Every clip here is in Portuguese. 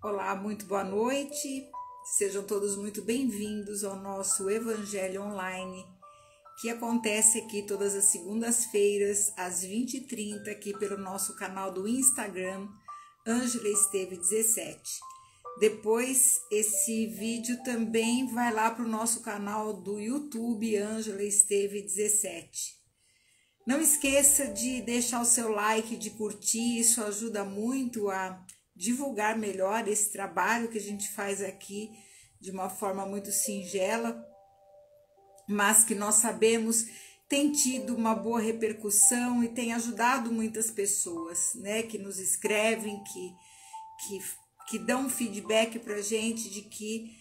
Olá, muito boa noite. Sejam todos muito bem-vindos ao nosso Evangelho Online, que acontece aqui todas as segundas-feiras, às 20h30, aqui pelo nosso canal do Instagram, Ângela Esteve 17. Depois, esse vídeo também vai lá para o nosso canal do YouTube, Ângela Esteve 17. Não esqueça de deixar o seu like, de curtir, isso ajuda muito a divulgar melhor esse trabalho que a gente faz aqui de uma forma muito singela, mas que nós sabemos tem tido uma boa repercussão e tem ajudado muitas pessoas, né, que nos escrevem, que dão feedback para a gente de que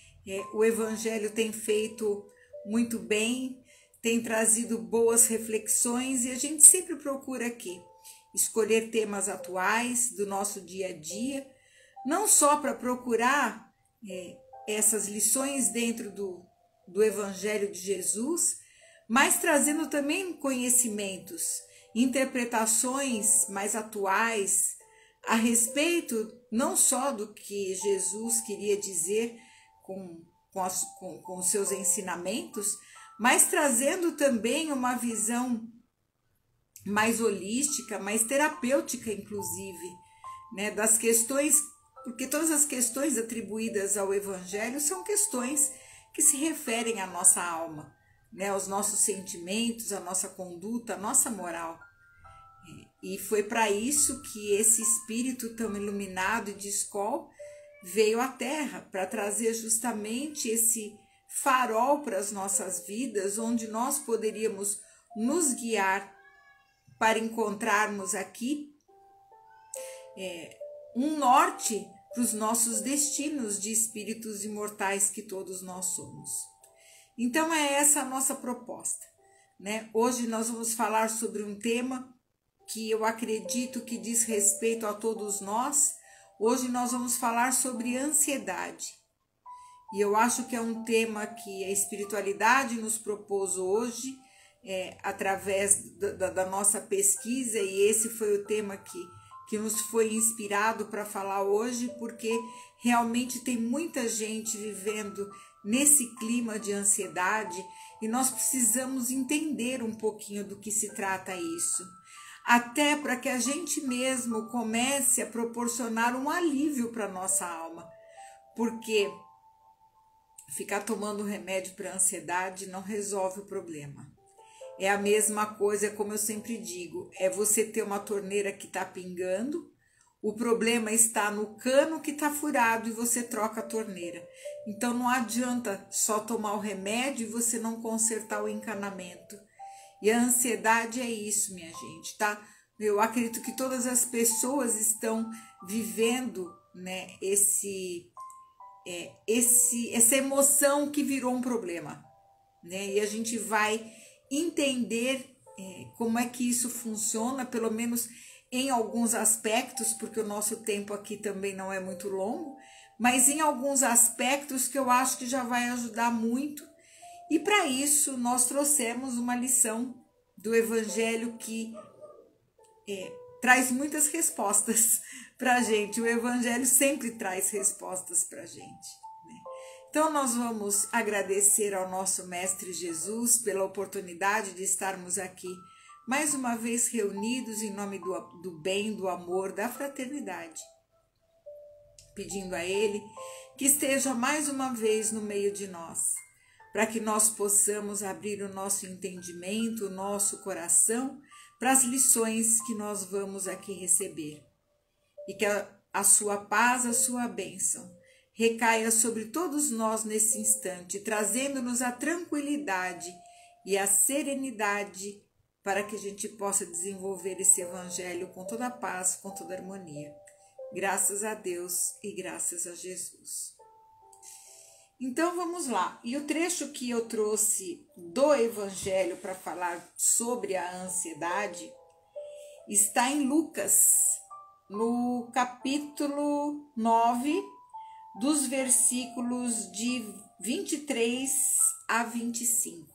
o Evangelho tem feito muito bem, tem trazido boas reflexões e a gente sempre procura aqui escolher temas atuais do nosso dia a dia, não só para procurar essas lições dentro do Evangelho de Jesus, mas trazendo também conhecimentos, interpretações mais atuais a respeito não só do que Jesus queria dizer com os seus ensinamentos, mas trazendo também uma visão mais holística, mais terapêutica, inclusive, né, das questões, porque todas as questões atribuídas ao Evangelho são questões que se referem à nossa alma, né, aos nossos sentimentos, à nossa conduta, à nossa moral. E foi para isso que esse espírito tão iluminado e de escola veio à Terra, para trazer justamente esse farol para as nossas vidas, onde nós poderíamos nos guiar para encontrarmos aqui um norte para os nossos destinos de espíritos imortais que todos nós somos. Então é essa a nossa proposta, né? Hoje nós vamos falar sobre um tema que eu acredito que diz respeito a todos nós. Hoje nós vamos falar sobre ansiedade. E eu acho que é um tema que a espiritualidade nos propôs hoje, através da nossa pesquisa, e esse foi o tema que nos foi inspirado para falar hoje, porque realmente tem muita gente vivendo nesse clima de ansiedade e nós precisamos entender um pouquinho do que se trata isso, até para que a gente mesmo comece a proporcionar um alívio para a nossa alma, porque ficar tomando remédio para ansiedade não resolve o problema. É a mesma coisa, como eu sempre digo, é você ter uma torneira que está pingando, o problema está no cano que está furado e você troca a torneira. Então não adianta só tomar o remédio e você não consertar o encanamento. E a ansiedade é isso, minha gente, tá? Eu acredito que todas as pessoas estão vivendo, né, essa emoção que virou um problema, né? E a gente vai entender como é que isso funciona, pelo menos em alguns aspectos, porque o nosso tempo aqui também não é muito longo, mas em alguns aspectos que eu acho que já vai ajudar muito. E para isso nós trouxemos uma lição do Evangelho que traz muitas respostas para a gente. O Evangelho sempre traz respostas para a gente. Então nós vamos agradecer ao nosso Mestre Jesus pela oportunidade de estarmos aqui mais uma vez reunidos em nome do bem, do amor, da fraternidade, pedindo a Ele que esteja mais uma vez no meio de nós, para que nós possamos abrir o nosso entendimento, o nosso coração para as lições que nós vamos aqui receber, e que a sua paz, a sua bênção recaia sobre todos nós nesse instante, trazendo-nos a tranquilidade e a serenidade para que a gente possa desenvolver esse Evangelho com toda a paz, com toda a harmonia. Graças a Deus e graças a Jesus. Então vamos lá. E o trecho que eu trouxe do Evangelho para falar sobre a ansiedade está em Lucas, no capítulo 9, dos versículos de 23 a 25.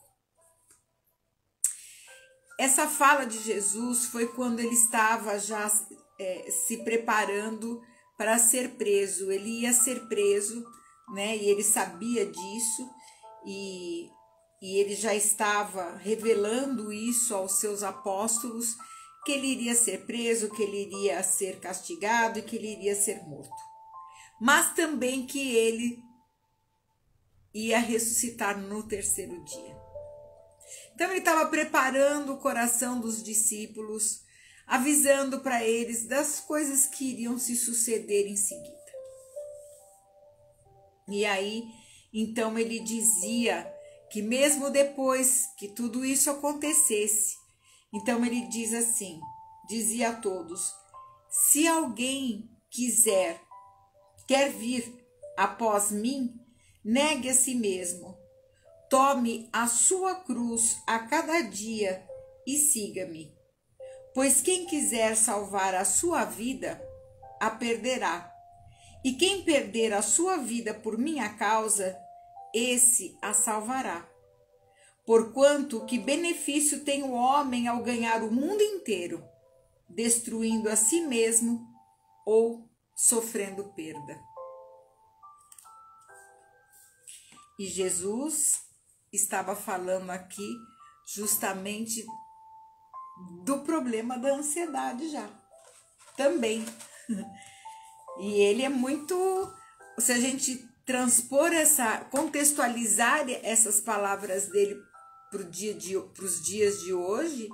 Essa fala de Jesus foi quando ele estava já se preparando para ser preso. Ele ia ser preso, né? E ele sabia disso e ele já estava revelando isso aos seus apóstolos, que ele iria ser preso, que ele iria ser castigado e que ele iria ser morto. Mas também que ele ia ressuscitar no terceiro dia. Então ele estava preparando o coração dos discípulos, avisando para eles das coisas que iriam se suceder em seguida. E aí, então ele dizia que mesmo depois que tudo isso acontecesse, então ele diz assim, dizia a todos: se alguém quer vir após mim, negue a si mesmo, tome a sua cruz a cada dia e siga-me. Pois quem quiser salvar a sua vida, a perderá. E quem perder a sua vida por minha causa, esse a salvará. Porquanto que benefício tem o homem ao ganhar o mundo inteiro, destruindo a si mesmo ou sofrendo perda? E Jesus estava falando aqui justamente do problema da ansiedade já, também. E ele é muito, se a gente contextualizar essas palavras dele para os dias de hoje,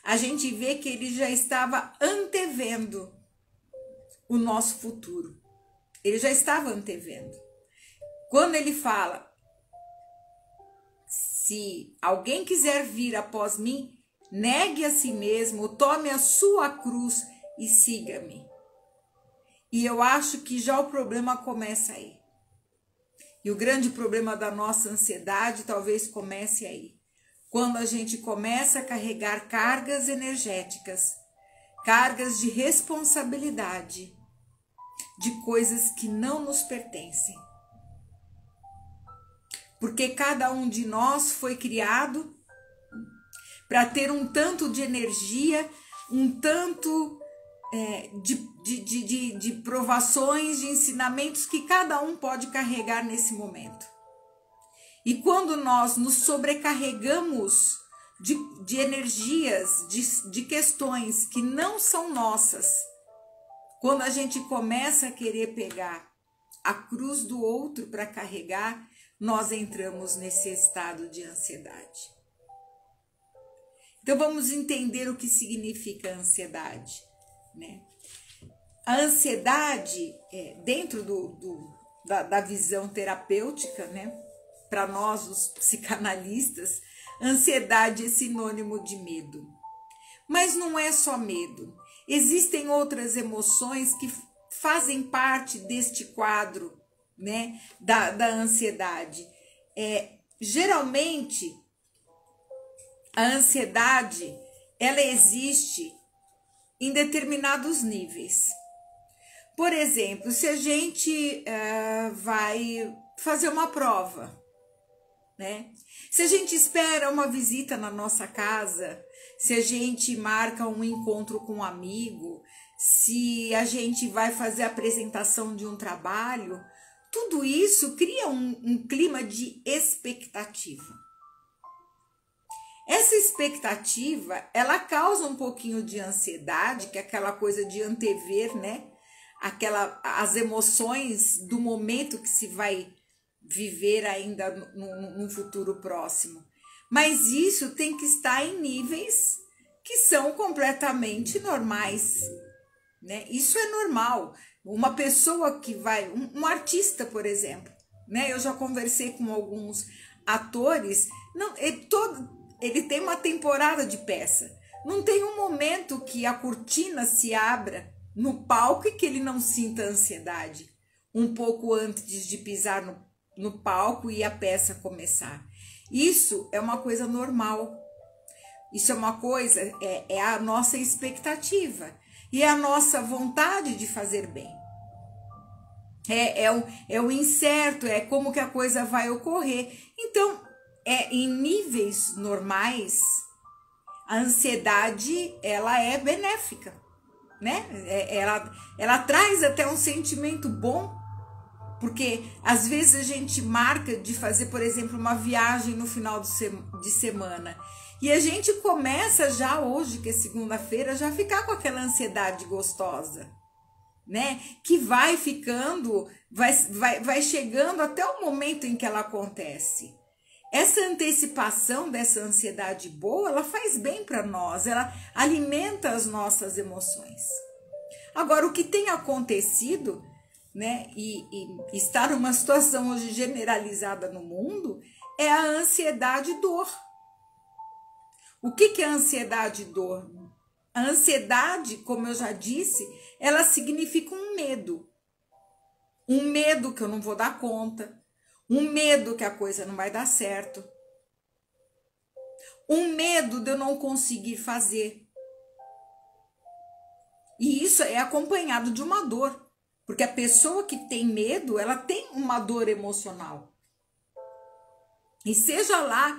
a gente vê que ele já estava antevendo o nosso futuro. Ele já estava antevendo. Quando ele fala, se alguém quiser vir após mim, negue a si mesmo, tome a sua cruz e siga-me. E eu acho que já o problema começa aí. E o grande problema da nossa ansiedade talvez comece aí. Quando a gente começa a carregar cargas energéticas, cargas de responsabilidade, de coisas que não nos pertencem. Porque cada um de nós foi criado para ter um tanto de energia, um tanto de provações, de ensinamentos que cada um pode carregar nesse momento. E quando nós nos sobrecarregamos de energias, de questões que não são nossas, quando a gente começa a querer pegar a cruz do outro para carregar, nós entramos nesse estado de ansiedade. Então vamos entender o que significa ansiedade, né? A ansiedade, dentro da visão terapêutica, né? Para nós, os psicanalistas, ansiedade é sinônimo de medo. Mas não é só medo. Existem outras emoções que fazem parte deste quadro, né, da ansiedade. Geralmente, a ansiedade, ela existe em determinados níveis. Por exemplo, se a gente vai fazer uma prova, né? Se a gente espera uma visita na nossa casa, se a gente marca um encontro com um amigo, se a gente vai fazer a apresentação de um trabalho, tudo isso cria um clima de expectativa. Essa expectativa, ela causa um pouquinho de ansiedade, que é aquela coisa de antever, né? As emoções do momento que se vai viver ainda num futuro próximo. Mas isso tem que estar em níveis que são completamente normais, né? Isso é normal. Uma pessoa que vai, um artista, por exemplo, né? Eu já conversei com alguns atores, ele tem uma temporada de peça. Não tem um momento que a cortina se abra no palco e que ele não sinta ansiedade um pouco antes de pisar no palco e a peça começar. Isso é uma coisa normal. Isso é uma coisa, é a nossa expectativa e é a nossa vontade de fazer bem. É o incerto, é como que a coisa vai ocorrer. Então, em níveis normais, a ansiedade, ela é benéfica. né? Ela traz até um sentimento bom, porque às vezes a gente marca de fazer, por exemplo, uma viagem no final de semana, e a gente começa já hoje, que é segunda-feira, já ficar com aquela ansiedade gostosa, né? Que vai ficando, vai chegando até o momento em que ela acontece. Essa antecipação dessa ansiedade boa, ela faz bem para nós, ela alimenta as nossas emoções. Agora, o que tem acontecido, né, e está numa situação hoje generalizada no mundo, é a ansiedade e dor. O que é ansiedade e dor? A ansiedade, como eu já disse, ela significa um medo. Um medo que eu não vou dar conta. Um medo que a coisa não vai dar certo. Um medo de eu não conseguir fazer. E isso é acompanhado de uma dor. Porque a pessoa que tem medo, ela tem uma dor emocional. E seja lá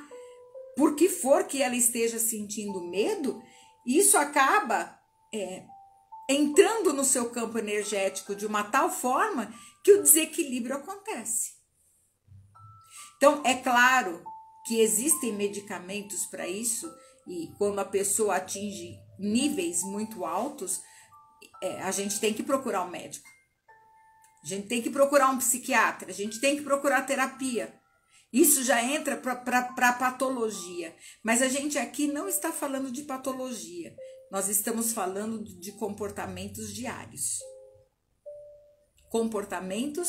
por que for que ela esteja sentindo medo, isso acaba entrando no seu campo energético de uma tal forma que o desequilíbrio acontece. Então, é claro que existem medicamentos para isso, e quando a pessoa atinge níveis muito altos, a gente tem que procurar um médico. A gente tem que procurar um psiquiatra, a gente tem que procurar terapia. Isso já entra para patologia. Mas a gente aqui não está falando de patologia. Nós estamos falando de comportamentos diários. Comportamentos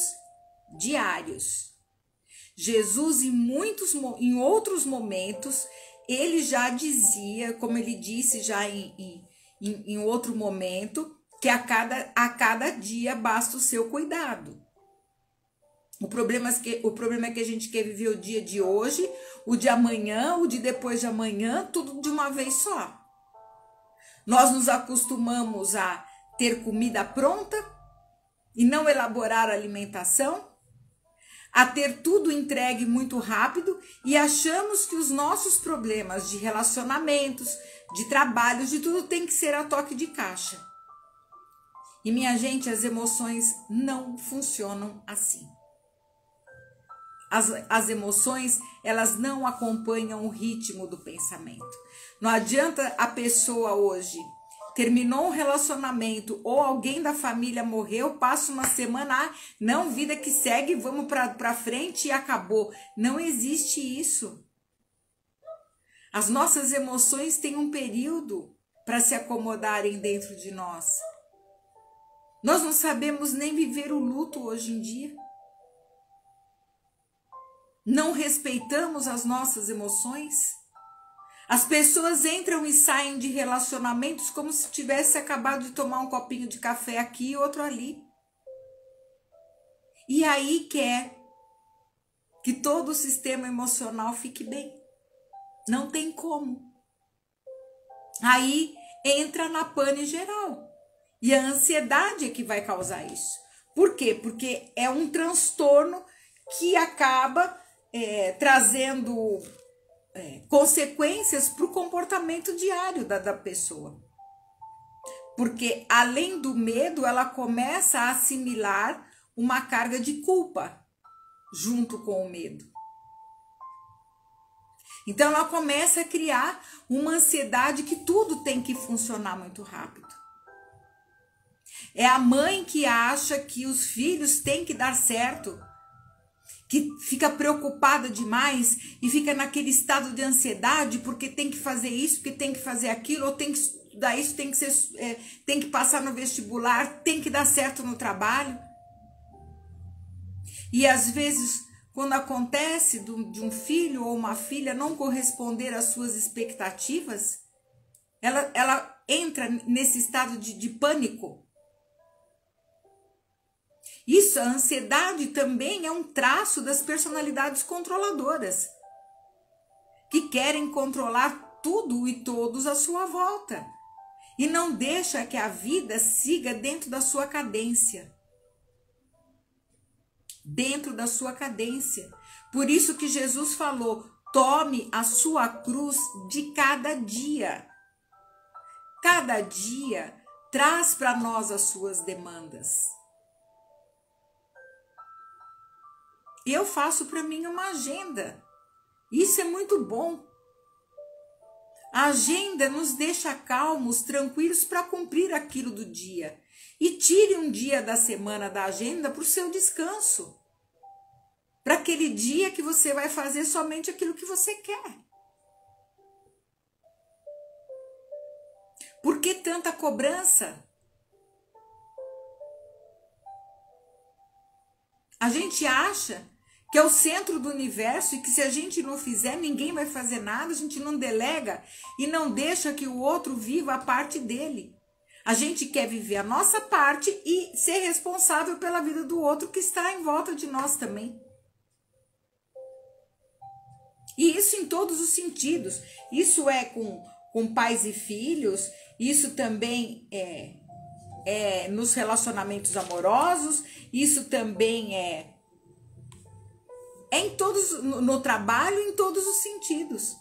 diários. Jesus, em outros momentos, ele já dizia, como ele disse já em outro momento, que a cada dia basta o seu cuidado. O problema é que a gente quer viver o dia de hoje, o de amanhã, o de depois de amanhã, tudo de uma vez só. Nós nos acostumamos a ter comida pronta e não elaborar a alimentação, a ter tudo entregue muito rápido e achamos que os nossos problemas de relacionamentos, de trabalhos, de tudo tem que ser a toque de caixa. E minha gente, as emoções não funcionam assim. As emoções, elas não acompanham o ritmo do pensamento. Não adianta a pessoa hoje terminou um relacionamento ou alguém da família morreu, passa uma semana, não, vida que segue, vamos para frente e acabou. Não existe isso. As nossas emoções têm um período para se acomodarem dentro de nós. Nós não sabemos nem viver o luto hoje em dia. Não respeitamos as nossas emoções. As pessoas entram e saem de relacionamentos como se tivesse acabado de tomar um copinho de café aqui e outro ali. E aí quer que todo o sistema emocional fique bem. Não tem como. Aí entra na pane geral. E a ansiedade é que vai causar isso. Por quê? Porque é um transtorno que acaba trazendo consequências para o comportamento diário da pessoa. Porque além do medo, ela começa a assimilar uma carga de culpa junto com o medo. Então ela começa a criar uma ansiedade que tudo tem que funcionar muito rápido. É a mãe que acha que os filhos têm que dar certo, que fica preocupada demais e fica naquele estado de ansiedade porque tem que fazer isso, porque tem que fazer aquilo, ou tem que estudar isso, tem que passar no vestibular, tem que dar certo no trabalho. E às vezes, quando acontece de um filho ou uma filha não corresponder às suas expectativas, ela entra nesse estado de pânico. Isso, a ansiedade também é um traço das personalidades controladoras, que querem controlar tudo e todos à sua volta, e não deixa que a vida siga dentro da sua cadência. Dentro da sua cadência. Por isso que Jesus falou, tome a sua cruz de cada dia. Cada dia traz para nós as suas demandas. Eu faço para mim uma agenda. Isso é muito bom. A agenda nos deixa calmos, tranquilos para cumprir aquilo do dia. E tire um dia da semana da agenda para o seu descanso. Para aquele dia que você vai fazer somente aquilo que você quer. Por que tanta cobrança? A gente acha que é o centro do universo e que se a gente não fizer, ninguém vai fazer nada, a gente não delega e não deixa que o outro viva a parte dele. A gente quer viver a nossa parte e ser responsável pela vida do outro que está em volta de nós também. E isso em todos os sentidos. Isso é com pais e filhos, isso também é nos relacionamentos amorosos, isso também é em todos, no trabalho, em todos os sentidos.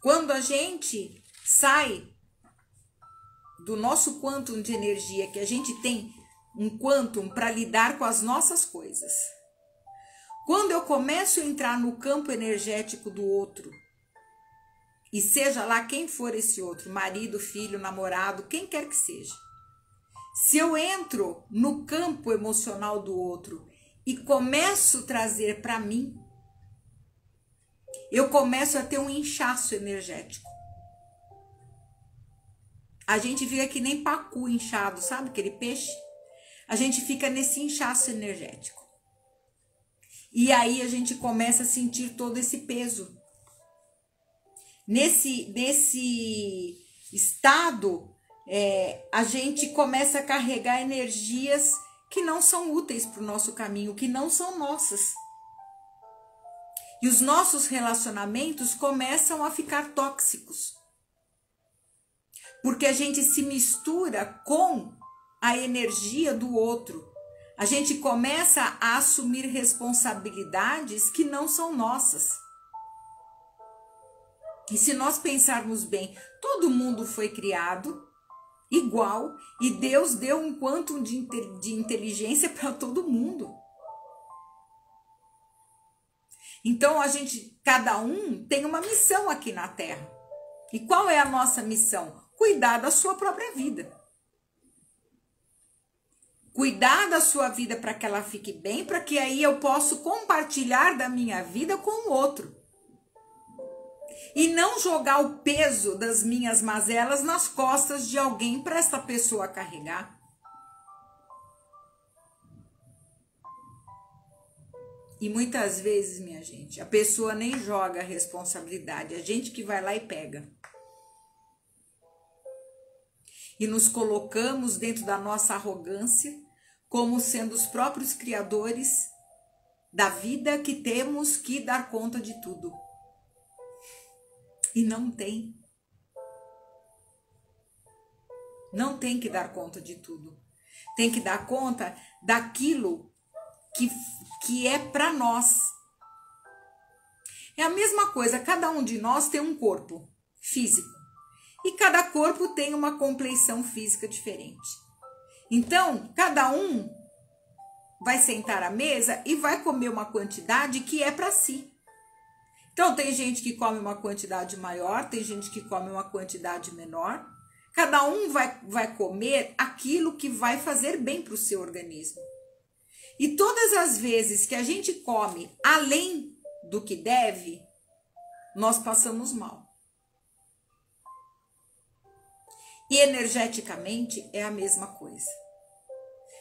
Quando a gente sai do nosso quantum de energia, que a gente tem um quantum para lidar com as nossas coisas. Quando eu começo a entrar no campo energético do outro, e seja lá quem for esse outro, marido, filho, namorado, quem quer que seja. Se eu entro no campo emocional do outro e começo a trazer para mim, eu começo a ter um inchaço energético. A gente fica que nem pacu inchado, sabe aquele peixe? A gente fica nesse inchaço energético. E aí a gente começa a sentir todo esse peso. Nesse estado, a gente começa a carregar energias que não são úteis para o nosso caminho, que não são nossas. E os nossos relacionamentos começam a ficar tóxicos. Porque a gente se mistura com a energia do outro. A gente começa a assumir responsabilidades que não são nossas. E se nós pensarmos bem, todo mundo foi criado igual e Deus deu um quantum de inteligência para todo mundo. Então cada um tem uma missão aqui na Terra. E qual é a nossa missão? Cuidar da sua própria vida. Cuidar da sua vida para que ela fique bem, para que aí eu possa compartilhar da minha vida com o outro. E não jogar o peso das minhas mazelas nas costas de alguém para essa pessoa carregar. E muitas vezes, minha gente, a pessoa nem joga a responsabilidade, a gente que vai lá e pega. E nos colocamos dentro da nossa arrogância, como sendo os próprios criadores da vida que temos que dar conta de tudo. E não tem. Não tem que dar conta de tudo. Tem que dar conta daquilo que é para nós. É a mesma coisa, cada um de nós tem um corpo físico. E cada corpo tem uma compleição física diferente. Então, cada um vai sentar à mesa e vai comer uma quantidade que é para si. Então, tem gente que come uma quantidade maior, tem gente que come uma quantidade menor. Cada um vai comer aquilo que vai fazer bem para o seu organismo. E todas as vezes que a gente come além do que deve, nós passamos mal. E energeticamente é a mesma coisa.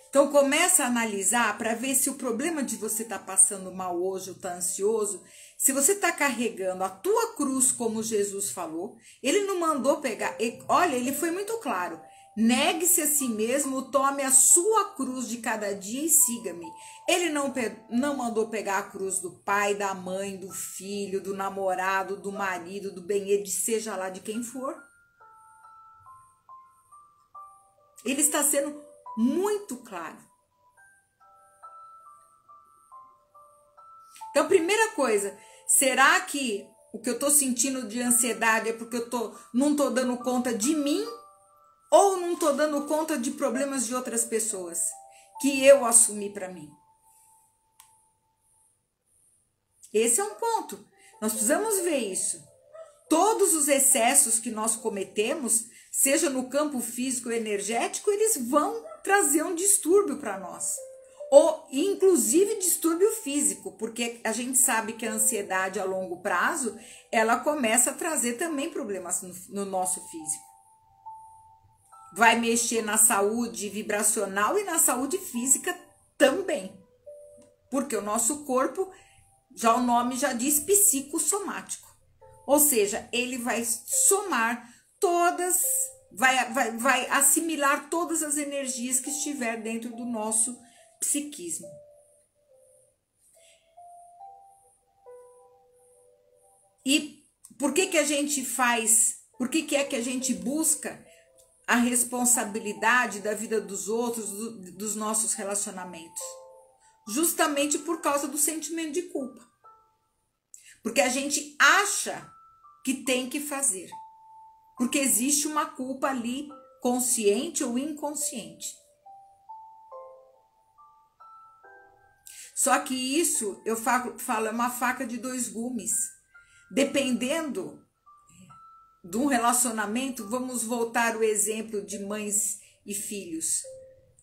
Então começa a analisar para ver se o problema de você estar passando mal hoje ou está ansioso, se você está carregando a tua cruz como Jesus falou, ele não mandou pegar, olha, ele foi muito claro, negue-se a si mesmo, tome a sua cruz de cada dia e siga-me. Ele não mandou pegar a cruz do pai, da mãe, do filho, do namorado, do marido, do bem-estar, seja lá de quem for. Ele está sendo muito claro. Então, primeira coisa, será que o que eu tô sentindo de ansiedade é porque não tô dando conta de mim ou não tô dando conta de problemas de outras pessoas que eu assumi para mim. Esse é um ponto. Nós precisamos ver isso. Todos os excessos que nós cometemos, seja no campo físico ou energético, eles vão trazer um distúrbio para nós. Ou inclusive distúrbio físico, porque a gente sabe que a ansiedade a longo prazo, ela começa a trazer também problemas no nosso físico. Vai mexer na saúde vibracional e na saúde física também. Porque o nosso corpo, já o nome já diz psicossomático. Ou seja, ele vai somar todas, vai assimilar todas as energias que estiver dentro do nosso psiquismo. E por que a gente faz, por que é que a gente busca a responsabilidade da vida dos outros, dos nossos relacionamentos? Justamente por causa do sentimento de culpa. Porque a gente acha que tem que fazer. Porque existe uma culpa ali, consciente ou inconsciente. Só que isso, eu falo, é uma faca de dois gumes. Dependendo de um relacionamento, vamos voltar ao exemplo de mães e filhos,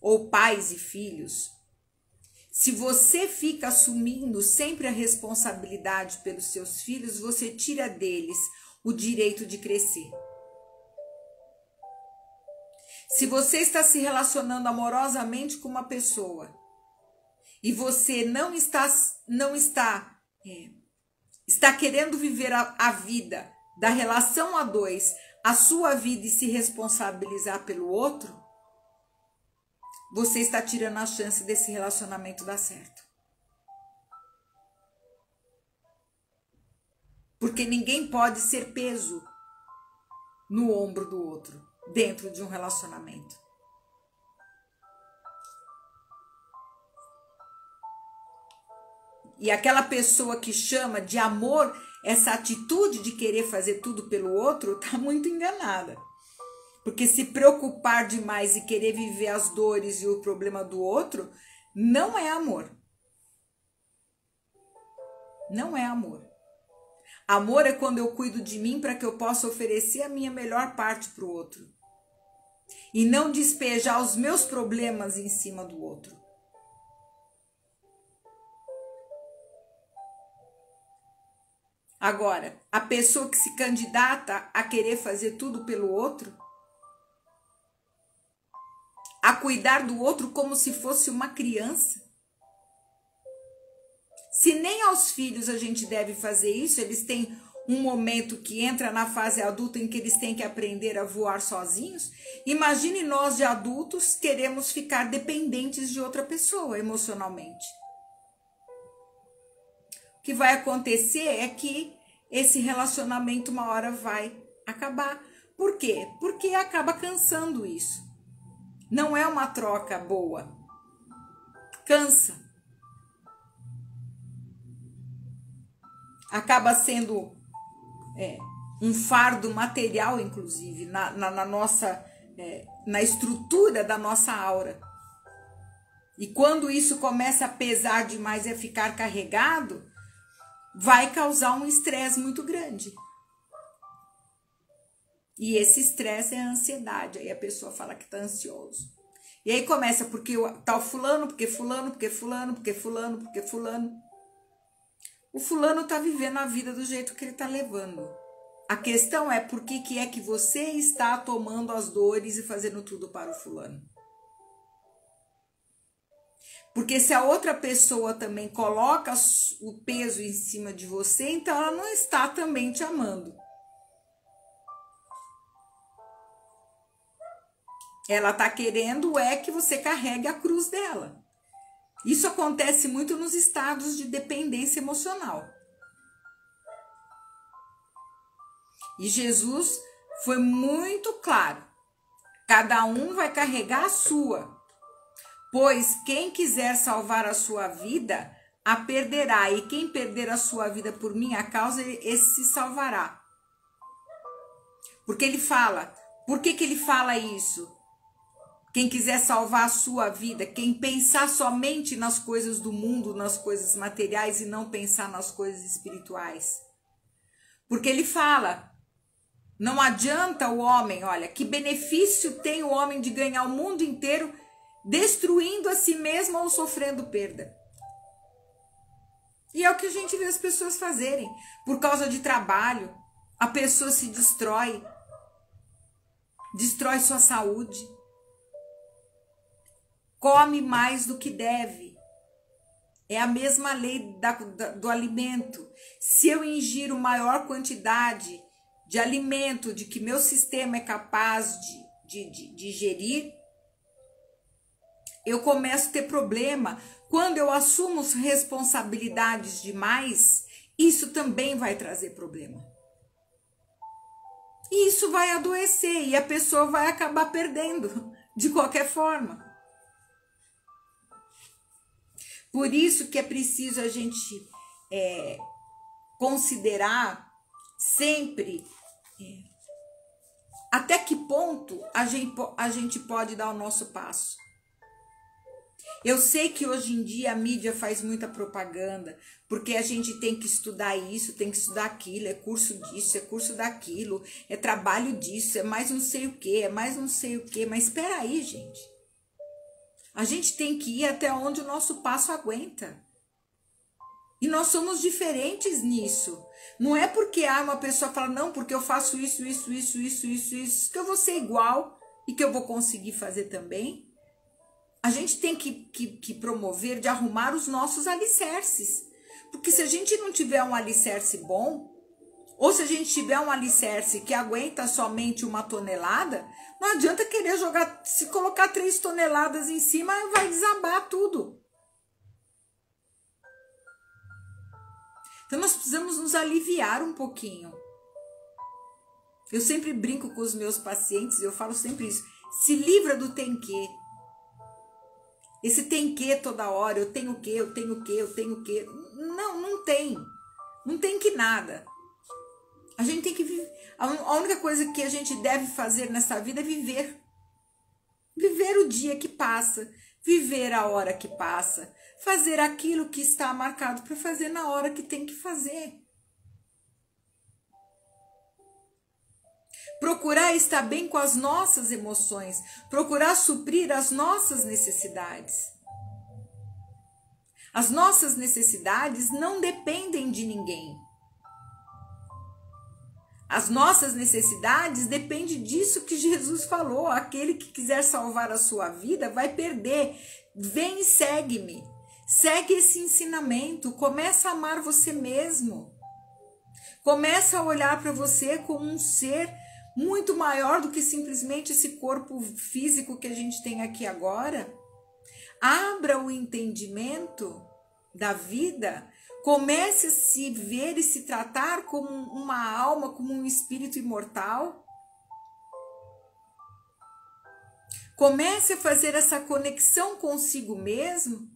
ou pais e filhos. Se você fica assumindo sempre a responsabilidade pelos seus filhos, você tira deles o direito de crescer. Se você está se relacionando amorosamente com uma pessoa e você está querendo viver a vida da relação a dois, a sua vida, e se responsabilizar pelo outro, você está tirando a chance desse relacionamento dar certo. Porque ninguém pode ser peso no ombro do outro, dentro de um relacionamento. E aquela pessoa que chama de amor essa atitude de querer fazer tudo pelo outro, está muito enganada. Porque se preocupar demais e querer viver as dores e o problema do outro, não é amor. Não é amor. Amor é quando eu cuido de mim para que eu possa oferecer a minha melhor parte para o outro. E não despejar os meus problemas em cima do outro. Agora, a pessoa que se candidata a querer fazer tudo pelo outro, a cuidar do outro como se fosse uma criança. Se nem aos filhos a gente deve fazer isso, eles têm um momento que entra na fase adulta em que eles têm que aprender a voar sozinhos. Imagine nós de adultos queremos ficar dependentes de outra pessoa emocionalmente. O que vai acontecer é que esse relacionamento uma hora vai acabar. Por quê? Porque acaba cansando isso. Não é uma troca boa. Cansa. Acaba sendo um fardo material, inclusive, na nossa, na estrutura da nossa aura. E quando isso começa a pesar demais e a ficar carregado, vai causar um estresse muito grande. E esse estresse é a ansiedade. Aí a pessoa fala que está ansioso. E aí começa porque tal fulano, porque fulano, porque fulano, porque fulano, porque fulano. O fulano está vivendo a vida do jeito que ele está levando. A questão é por que é que você está tomando as dores e fazendo tudo para o fulano. Porque se a outra pessoa também coloca o peso em cima de você, então ela não está também te amando. Ela está querendo que você carregue a cruz dela. Isso acontece muito nos estados de dependência emocional. E Jesus foi muito claro. Cada um vai carregar a sua. Pois quem quiser salvar a sua vida, a perderá, e quem perder a sua vida por minha causa, esse se salvará. Porque ele fala, por que ele fala isso? Quem quiser salvar a sua vida, quem pensar somente nas coisas do mundo, nas coisas materiais e não pensar nas coisas espirituais. Porque ele fala, não adianta o homem, olha, que benefício tem o homem de ganhar o mundo inteiro destruindo a si mesmo ou sofrendo perda. E é o que a gente vê as pessoas fazerem. Por causa de trabalho, a pessoa se destrói sua saúde. Come mais do que deve. É a mesma lei do alimento. Se eu ingiro maior quantidade de alimento de que meu sistema é capaz de digerir, eu começo a ter problema. Quando eu assumo responsabilidades demais, isso também vai trazer problema. E isso vai adoecer e a pessoa vai acabar perdendo de qualquer forma. Por isso que é preciso a gente considerar sempre até que ponto a gente pode dar o nosso passo. Eu sei que hoje em dia a mídia faz muita propaganda, porque a gente tem que estudar isso, tem que estudar aquilo, é curso disso, é curso daquilo, é trabalho disso, é mais não sei o que, é mais não sei o que, mas espera aí, gente. A gente tem que ir até onde o nosso passo aguenta. E nós somos diferentes nisso. Não é porque uma pessoa fala, não, porque eu faço isso, que eu vou ser igual e que eu vou conseguir fazer também. A gente tem que promover de arrumar os nossos alicerces. Porque se a gente não tiver um alicerce bom, ou se a gente tiver um alicerce que aguenta somente 1 tonelada, não adianta querer jogar, se colocar 3 toneladas em cima, vai desabar tudo. Então nós precisamos nos aliviar um pouquinho. Eu sempre brinco com os meus pacientes, eu falo sempre isso. Se livra do tem que. Esse tem que toda hora, eu tenho que, eu tenho que, eu tenho que. Não, não tem. Não tem que nada. A gente tem que viver. A única coisa que a gente deve fazer nessa vida é viver. Viver o dia que passa, viver a hora que passa, fazer aquilo que está marcado para fazer na hora que tem que fazer. Procurar estar bem com as nossas emoções, procurar suprir as nossas necessidades. As nossas necessidades não dependem de ninguém. As nossas necessidades dependem disso que Jesus falou. Aquele que quiser salvar a sua vida vai perder. Vem e segue-me. Segue esse ensinamento. Começa a amar você mesmo. Começa a olhar para você como um ser muito maior do que simplesmente esse corpo físico que a gente tem aqui agora. Abra o entendimento da vida. Comece a se ver e se tratar como uma alma, como um espírito imortal. Comece a fazer essa conexão consigo mesmo.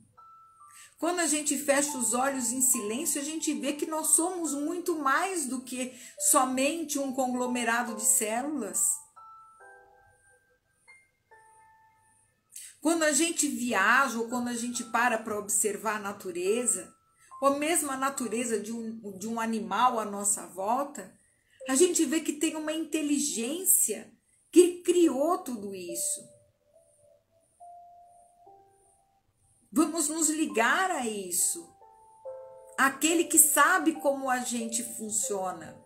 Quando a gente fecha os olhos em silêncio, a gente vê que nós somos muito mais do que somente um conglomerado de células. Quando a gente viaja ou quando a gente para observar a natureza, ou mesmo a natureza de um animal à nossa volta, a gente vê que tem uma inteligência que criou tudo isso. Vamos nos ligar a isso. Aquele que sabe como a gente funciona,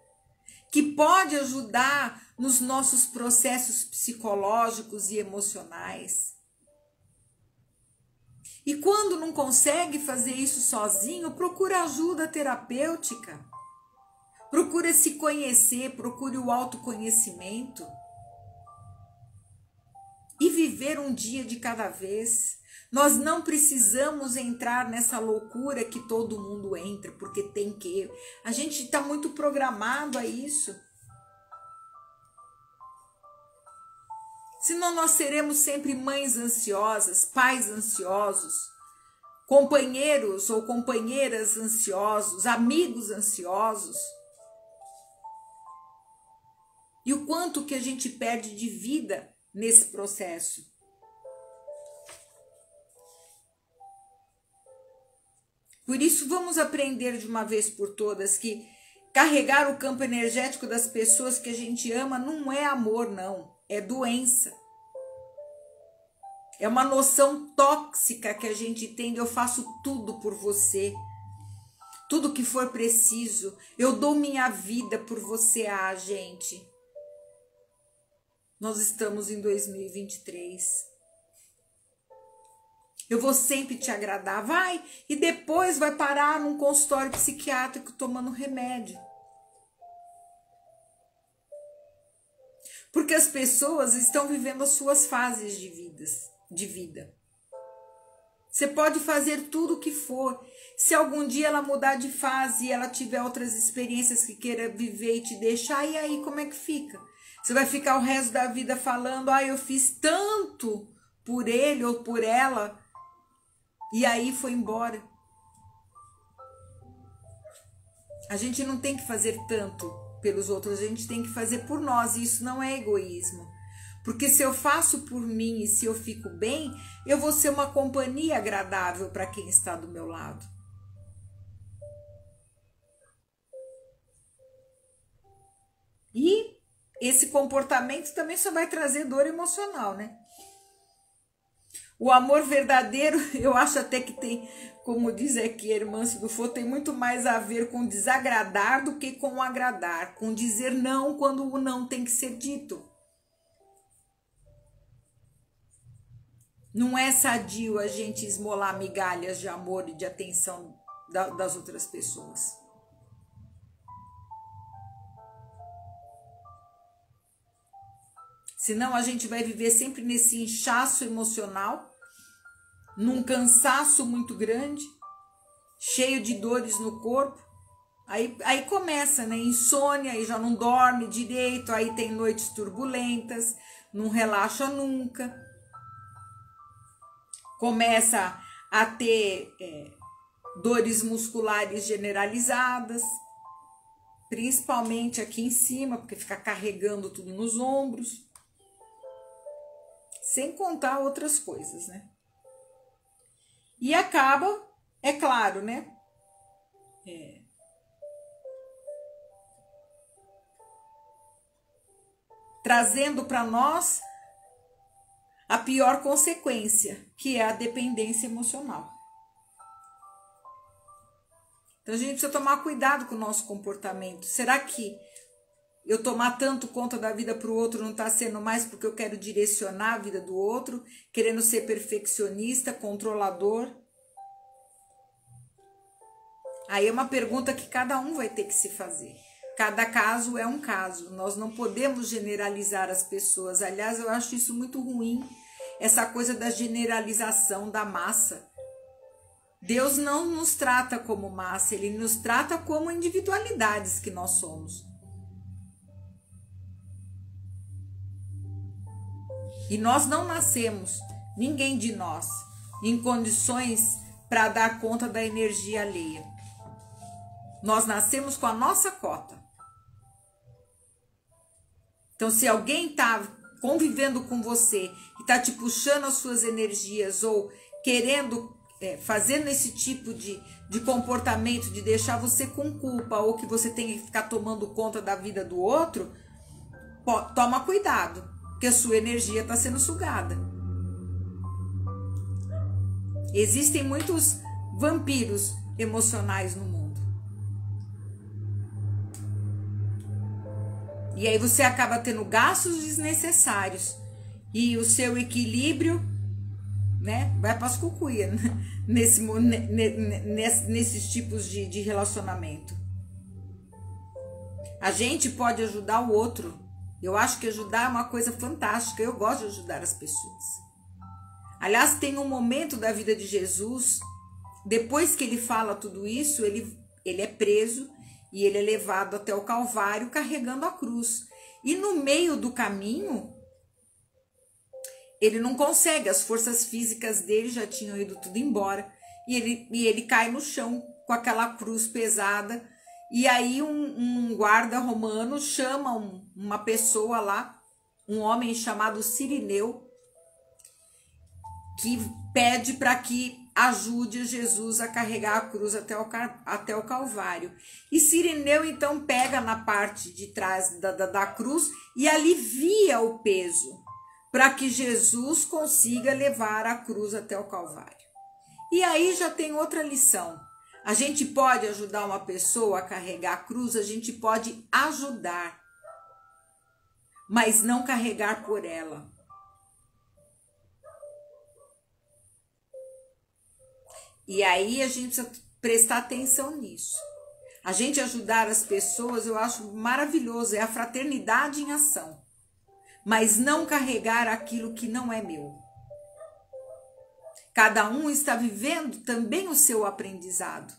que pode ajudar nos nossos processos psicológicos e emocionais. E quando não consegue fazer isso sozinho, procura ajuda terapêutica. Procura se conhecer, procure o autoconhecimento. E viver um dia de cada vez. Nós não precisamos entrar nessa loucura que todo mundo entra, porque tem que. A gente está muito programado a isso. Senão nós seremos sempre mães ansiosas, pais ansiosos, companheiros ou companheiras ansiosos, amigos ansiosos. E o quanto que a gente perde de vida nesse processo. Por isso, vamos aprender de uma vez por todas que carregar o campo energético das pessoas que a gente ama não é amor, não. É doença. É uma noção tóxica que a gente tem de eu faço tudo por você. Tudo que for preciso. Eu dou minha vida por você, gente. Nós estamos em 2023. Eu vou sempre te agradar, vai, e depois vai parar num consultório psiquiátrico tomando remédio. Porque as pessoas estão vivendo as suas fases de vida. Você pode fazer tudo o que for. Se algum dia ela mudar de fase e ela tiver outras experiências que queira viver e te deixar, e aí como é que fica? Você vai ficar o resto da vida falando, eu fiz tanto por ele ou por ela, e aí foi embora. A gente não tem que fazer tanto pelos outros, a gente tem que fazer por nós, e isso não é egoísmo. Porque se eu faço por mim e se eu fico bem, eu vou ser uma companhia agradável para quem está do meu lado. E esse comportamento também só vai trazer dor emocional, né? O amor verdadeiro, eu acho até que tem, como diz aqui a irmã Sidufo, tem muito mais a ver com desagradar do que com agradar, com dizer não quando o não tem que ser dito. Não é sadio a gente esmolar migalhas de amor e de atenção das outras pessoas. Senão a gente vai viver sempre nesse inchaço emocional, num cansaço muito grande, cheio de dores no corpo. Aí começa, né? Insônia, aí já não dorme direito, aí tem noites turbulentas, não relaxa nunca. Começa a ter dores musculares generalizadas, principalmente aqui em cima, porque fica carregando tudo nos ombros. Sem contar outras coisas, né? E acaba, é claro, né? Trazendo para nós a pior consequência, que é a dependência emocional. Então a gente precisa tomar cuidado com o nosso comportamento. Será que eu tomar tanto conta da vida para o outro não está sendo mais porque eu quero direcionar a vida do outro, querendo ser perfeccionista, controlador? Aí é uma pergunta que cada um vai ter que se fazer. Cada caso é um caso. Nós não podemos generalizar as pessoas. Aliás, eu acho isso muito ruim, essa coisa da generalização da massa. Deus não nos trata como massa, Ele nos trata como individualidades que nós somos. E nós não nascemos, ninguém de nós, em condições para dar conta da energia alheia. Nós nascemos com a nossa cota. Então, se alguém está convivendo com você e está te puxando as suas energias ou querendo, fazendo esse tipo de comportamento, de deixar você com culpa ou que você tem que ficar tomando conta da vida do outro, toma cuidado, porque a sua energia está sendo sugada. Existem muitos vampiros emocionais no mundo. E aí você acaba tendo gastos desnecessários e o seu equilíbrio, né, vai para as cucuias nesses tipos de relacionamento. A gente pode ajudar o outro. Eu acho que ajudar é uma coisa fantástica. Eu gosto de ajudar as pessoas. Aliás, tem um momento da vida de Jesus, depois que ele fala tudo isso, ele é preso e ele é levado até o Calvário carregando a cruz. E no meio do caminho, ele não consegue, as forças físicas dele já tinham ido tudo embora. e ele cai no chão com aquela cruz pesada. E aí um guarda romano chama uma pessoa lá, um homem chamado Cirineu, que pede para que ajude Jesus a carregar a cruz até o Calvário. E Cirineu então pega na parte de trás da cruz e alivia o peso, para que Jesus consiga levar a cruz até o Calvário. E aí já tem outra lição. A gente pode ajudar uma pessoa a carregar a cruz, a gente pode ajudar, mas não carregar por ela. E aí a gente precisa prestar atenção nisso. A gente ajudar as pessoas, eu acho maravilhoso, é a fraternidade em ação. Mas não carregar aquilo que não é meu. Cada um está vivendo também o seu aprendizado.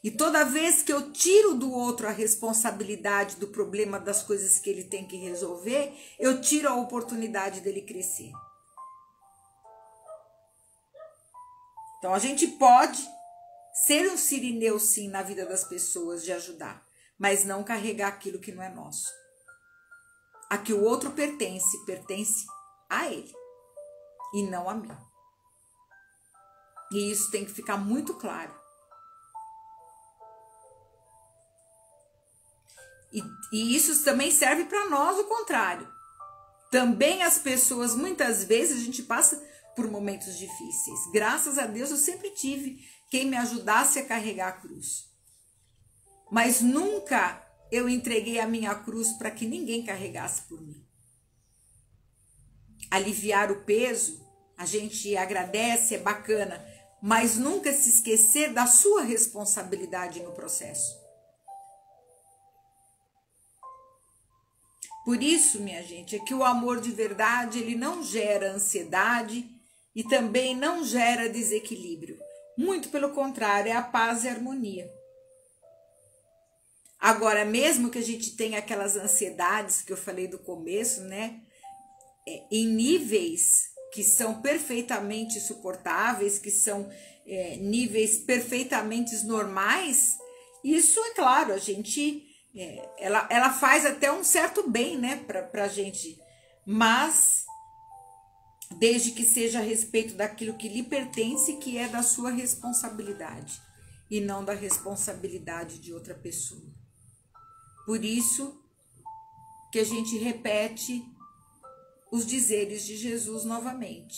E toda vez que eu tiro do outro a responsabilidade do problema, das coisas que ele tem que resolver, eu tiro a oportunidade dele crescer. Então a gente pode ser um Cirineu sim na vida das pessoas, de ajudar, mas não carregar aquilo que não é nosso. A que o outro pertence a ele e não a mim. E isso tem que ficar muito claro. E isso também serve para nós o contrário. Também as pessoas, muitas vezes, a gente passa por momentos difíceis. Graças a Deus eu sempre tive quem me ajudasse a carregar a cruz. Mas nunca eu entreguei a minha cruz para que ninguém carregasse por mim. Aliviar o peso, a gente agradece, é bacana, mas nunca se esquecer da sua responsabilidade no processo. Por isso, minha gente, é que o amor de verdade, ele não gera ansiedade e também não gera desequilíbrio. Muito pelo contrário, é a paz e a harmonia. Agora, mesmo que a gente tenha aquelas ansiedades que eu falei do começo, né? Em níveis que são perfeitamente suportáveis, que são níveis perfeitamente normais, isso é claro, a gente... ela faz até um certo bem, né, pra gente, mas desde que seja a respeito daquilo que lhe pertence, que é da sua responsabilidade e não da responsabilidade de outra pessoa. Por isso que a gente repete os dizeres de Jesus novamente.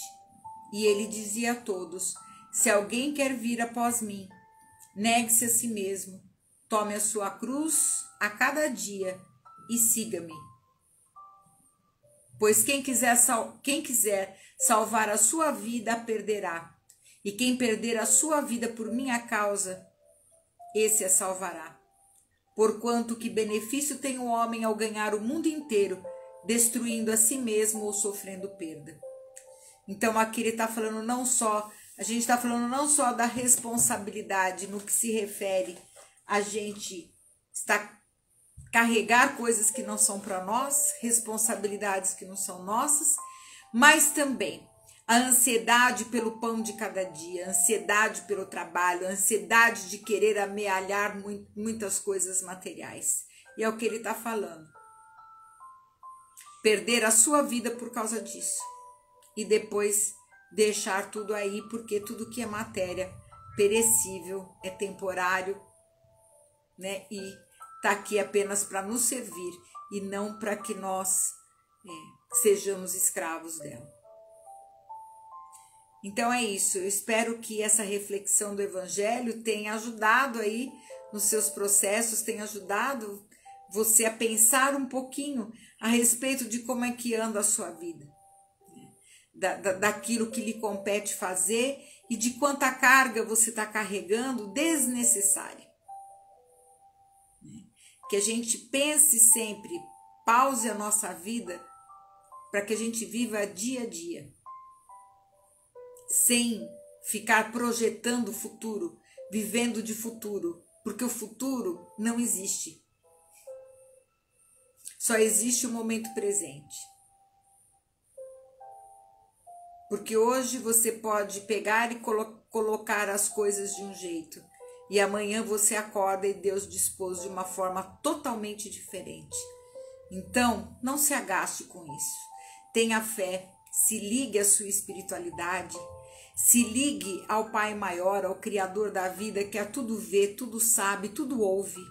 E ele dizia a todos: se alguém quer vir após mim, negue-se a si mesmo, tome a sua cruz a cada dia e siga-me. Pois quem quiser salvar a sua vida, a perderá. E quem perder a sua vida por minha causa, esse a salvará. Porquanto que benefício tem o homem ao ganhar o mundo inteiro, destruindo a si mesmo ou sofrendo perda. Então aqui ele está falando a gente está falando não só da responsabilidade no que se refere a gente carregar coisas que não são para nós, responsabilidades que não são nossas, mas também a ansiedade pelo pão de cada dia, a ansiedade pelo trabalho, a ansiedade de querer amealhar muitas coisas materiais. E é o que ele está falando. Perder a sua vida por causa disso. E depois deixar tudo aí, porque tudo que é matéria perecível, é temporário, né? E está aqui apenas para nos servir e não para que nós sejamos escravos dela. Então é isso, eu espero que essa reflexão do Evangelho tenha ajudado aí nos seus processos, tenha ajudado você a pensar um pouquinho a respeito de como é que anda a sua vida, daquilo que lhe compete fazer e de quanta carga você está carregando desnecessária. Que a gente pense sempre, pause a nossa vida para que a gente viva dia a dia, sem ficar projetando o futuro, vivendo de futuro, porque o futuro não existe. Só existe o momento presente. Porque hoje você pode pegar e colocar as coisas de um jeito, e amanhã você acorda e Deus dispôs de uma forma totalmente diferente. Então, não se agaste com isso. Tenha fé, se ligue à sua espiritualidade, se ligue ao Pai maior, ao Criador da vida, que a tudo vê, tudo sabe, tudo ouve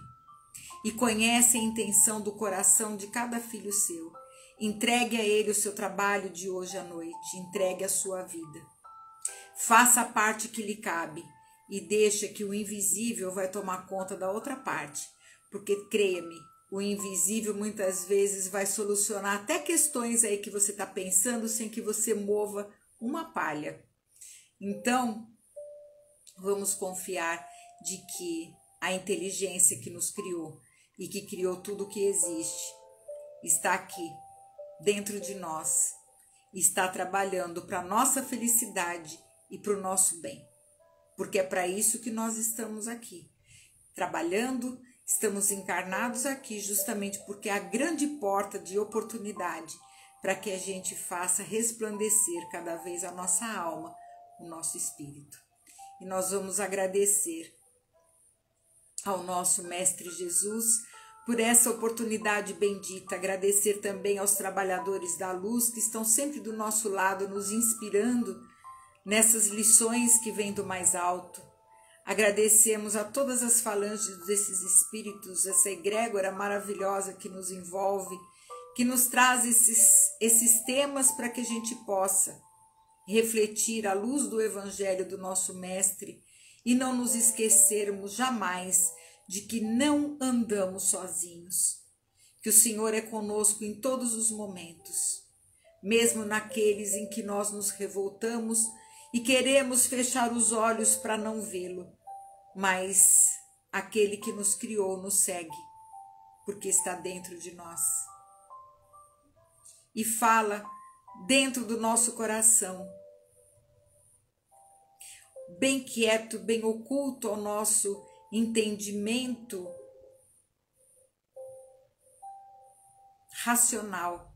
e conhece a intenção do coração de cada filho seu. Entregue a Ele o seu trabalho de hoje à noite, entregue a sua vida. Faça a parte que lhe cabe e deixa que o invisível vai tomar conta da outra parte, porque creia-me, o invisível muitas vezes vai solucionar até questões aí que você está pensando sem que você mova uma palha. Então, vamos confiar de que a inteligência que nos criou e que criou tudo o que existe está aqui, dentro de nós, está trabalhando para a nossa felicidade e para o nosso bem. Porque é para isso que nós estamos aqui, trabalhando, estamos encarnados aqui justamente porque é a grande porta de oportunidade para que a gente faça resplandecer cada vez a nossa alma, o nosso espírito. E nós vamos agradecer ao nosso Mestre Jesus por essa oportunidade bendita, agradecer também aos trabalhadores da luz que estão sempre do nosso lado, nos inspirando nessas lições que vêm do mais alto. Agradecemos a todas as falanges desses espíritos, essa egrégora maravilhosa que nos envolve, que nos traz esses temas para que a gente possa refletir à luz do Evangelho do nosso Mestre e não nos esquecermos jamais de que não andamos sozinhos, que o Senhor é conosco em todos os momentos, mesmo naqueles em que nós nos revoltamos e queremos fechar os olhos para não vê-lo, mas aquele que nos criou nos segue, porque está dentro de nós. E fala dentro do nosso coração, bem quieto, bem oculto ao nosso entendimento racional,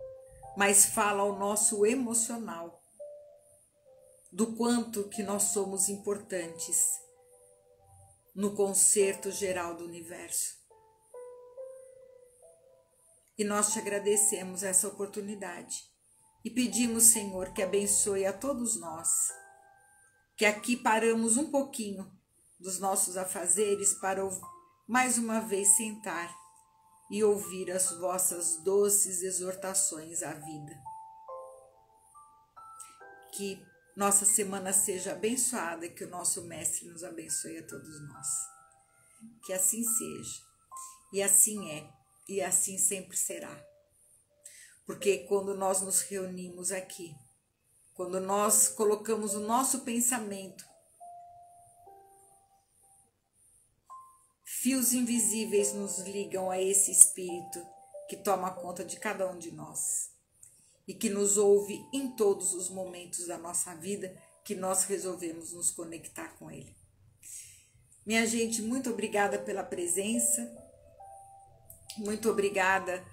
mas fala ao nosso emocional, do quanto que nós somos importantes no concerto geral do universo. E nós te agradecemos essa oportunidade e pedimos, Senhor, que abençoe a todos nós, que aqui paramos um pouquinho dos nossos afazeres para mais uma vez sentar e ouvir as vossas doces exortações à vida. Que nossa semana seja abençoada e que o nosso Mestre nos abençoe a todos nós. Que assim seja, e assim é, e assim sempre será. Porque quando nós nos reunimos aqui, quando nós colocamos o nosso pensamento, fios invisíveis nos ligam a esse Espírito que toma conta de cada um de nós e que nos ouve em todos os momentos da nossa vida que nós resolvemos nos conectar com Ele. Minha gente, muito obrigada pela presença, muito obrigada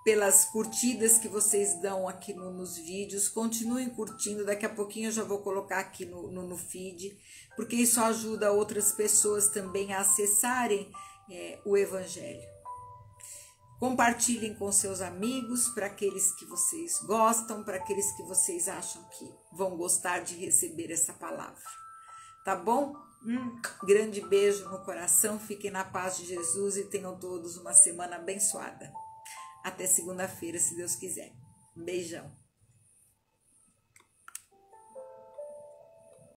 pelas curtidas que vocês dão aqui nos vídeos. Continuem curtindo, daqui a pouquinho eu já vou colocar aqui no feed, porque isso ajuda outras pessoas também a acessarem o Evangelho. Compartilhem com seus amigos, para aqueles que vocês gostam, para aqueles que vocês acham que vão gostar de receber essa palavra. Tá bom? Grande beijo no coração, fiquem na paz de Jesus e tenham todos uma semana abençoada. Até segunda-feira, se Deus quiser. Beijão.